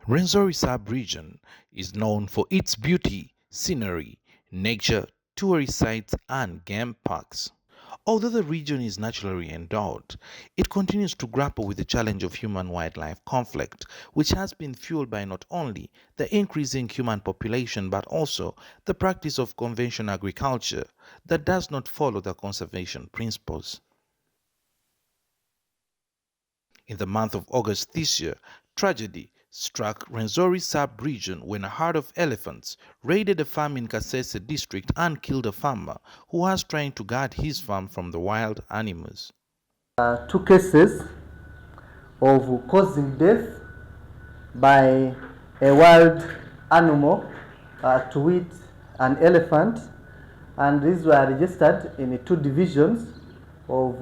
Rwenzori Sub-region is known for its beauty, scenery, nature, tourist sites, and game parks. Although the region is naturally endowed, it continues to grapple with the challenge of human-wildlife conflict, which has been fueled by not only the increasing human population but also the practice of conventional agriculture that does not follow the conservation principles. In the month of August this year, tragedy struck Rwenzori Sub-region when a herd of elephants raided a farm in Kasese district and killed a farmer who was trying to guard his farm from the wild animals. Two cases of causing death by a wild animal, to wit an elephant, and these were registered in two divisions of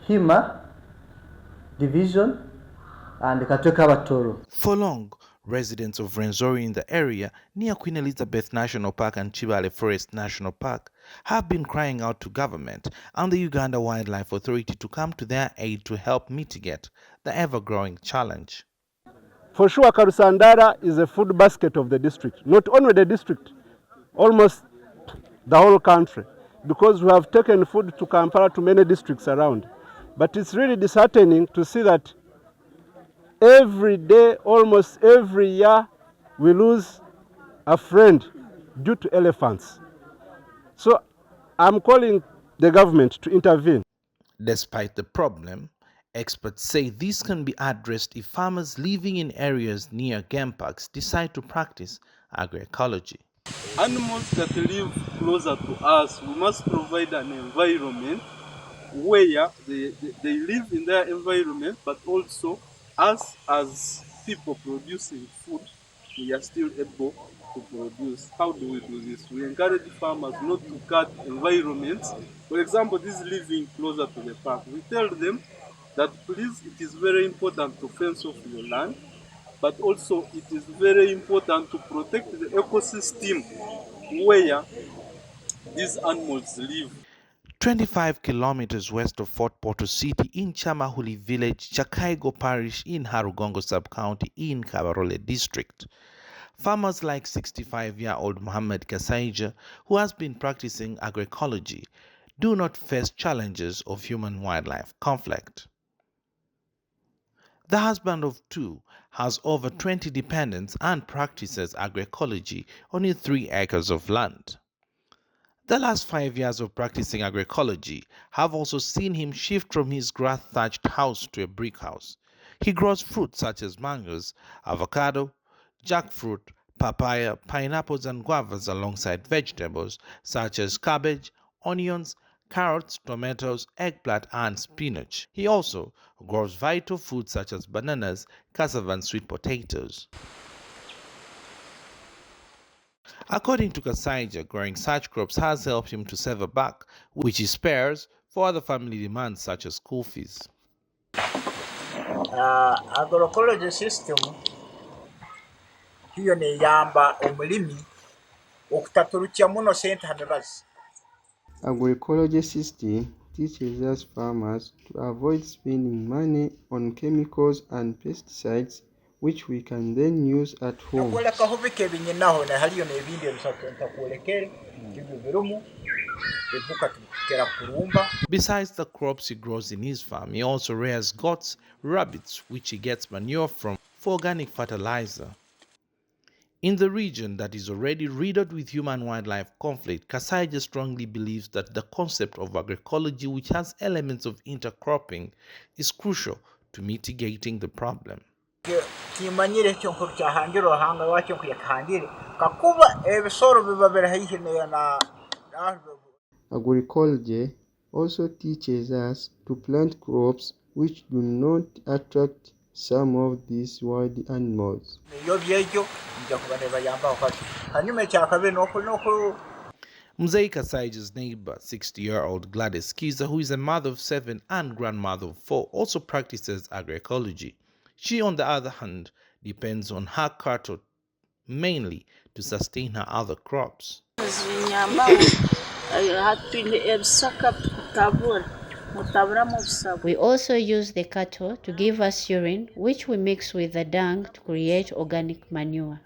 Hima division and Katweka Batoro. For long, residents of Rwenzori in the area near Queen Elizabeth National Park and Kibale Forest National Park have been crying out to government and the Uganda Wildlife Authority to come to their aid to help mitigate the ever-growing challenge. For sure, Karusandara is a food basket of the district. Not only the district, almost the whole country, because we have taken food to Kampala to many districts around. But it's really disheartening to see that every day, almost every year, we lose a friend due to elephants. So I'm calling the government to intervene. Despite the problem, experts say this can be addressed if farmers living in areas near game parks decide to practice agroecology. Animals that live closer to us, we must provide an environment where they live in their environment, but also us as people producing food, we are still able to produce. How do we do this? We encourage farmers not to cut environments. For example, these living closer to the park, we tell them that please, it is very important to fence off your land, but also it is very important to protect the ecosystem where these animals live. 25 kilometers west of Fort Portal City in Chamahuli village, Chakaigo Parish in Harugongo Sub-County in Kabarole District. Farmers like 65-year-old Muhammad Kasaija, who has been practicing agroecology, do not face challenges of human-wildlife conflict. The husband of two has over 20 dependents and practices agroecology on his 3 acres of land. The last 5 years of practicing agroecology have also seen him shift from his grass-thatched house to a brick house. He grows fruits such as mangoes, avocado, jackfruit, papaya, pineapples, and guavas alongside vegetables such as cabbage, onions, carrots, tomatoes, eggplant, and spinach. He also grows vital foods such as bananas, cassava, and sweet potatoes. According to Kasaija, growing such crops has helped him to save a buck, which he spares for other family demands such as school fees. Agroecology system hiyo neyamba omulimi okutaturukya muno sente hamebazi. Agroecology system teaches us farmers to avoid spending money on chemicals and pesticides which we can then use at home. Besides the crops he grows in his farm, he also rears goats, rabbits, which he gets manure from for organic fertilizer. In the region that is already riddled with human-wildlife conflict, Kasaija strongly believes that the concept of agroecology, which has elements of intercropping, is crucial to mitigating the problem. Agroecology also teaches us to plant crops which do not attract some of these wild animals. Mzee Kasaija's neighbor, 60-year-old Gladys Kiza, who is a mother of 7 and grandmother of 4, also practices agroecology. She, on the other hand, depends on her cattle mainly to sustain her other crops. We also use the cattle to give us urine, which we mix with the dung to create organic manure.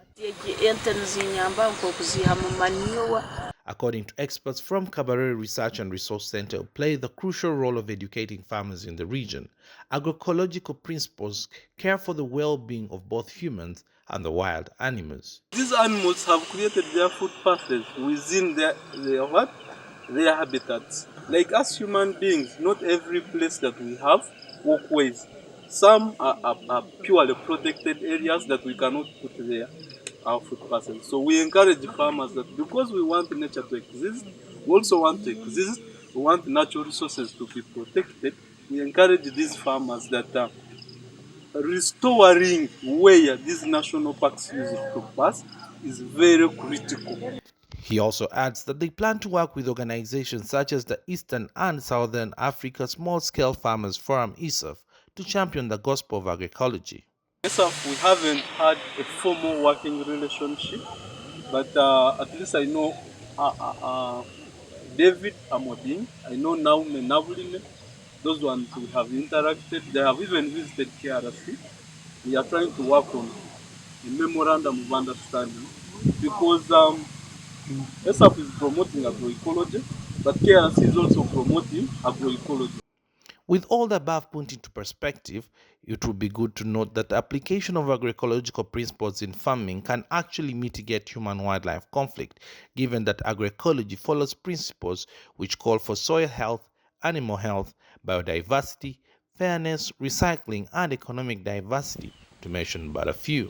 According to experts from Kibale Research and Resource Center, play the crucial role of educating farmers in the region. Agroecological principles care for the well-being of both humans and the wild animals. These animals have created their food pathways within their habitats. Like us human beings, not every place that we have walkways. Some are purely protected areas that we cannot put there our food parcels. So we encourage farmers that because we want nature to exist, we also want to exist, we want natural resources to be protected. We encourage these farmers that restoring where these national parks used to pass is very critical. He also adds that they plan to work with organizations such as the Eastern and Southern Africa Small-Scale Farmers Forum (ESAF) to champion the gospel of agroecology. Yes, we haven't had a formal working relationship, but at least I know David Amodin, I know Naume Navuline, those ones we have interacted. They have even visited KRC. We are trying to work on a memorandum of understanding because SAF is promoting agroecology, but KRC is also promoting agroecology. With all the above put into perspective, it would be good to note that the application of agroecological principles in farming can actually mitigate human-wildlife conflict, given that agroecology follows principles which call for soil health, animal health, biodiversity, fairness, recycling, and economic diversity, to mention but a few.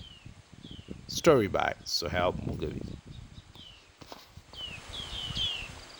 Story by Sohail Mugavi.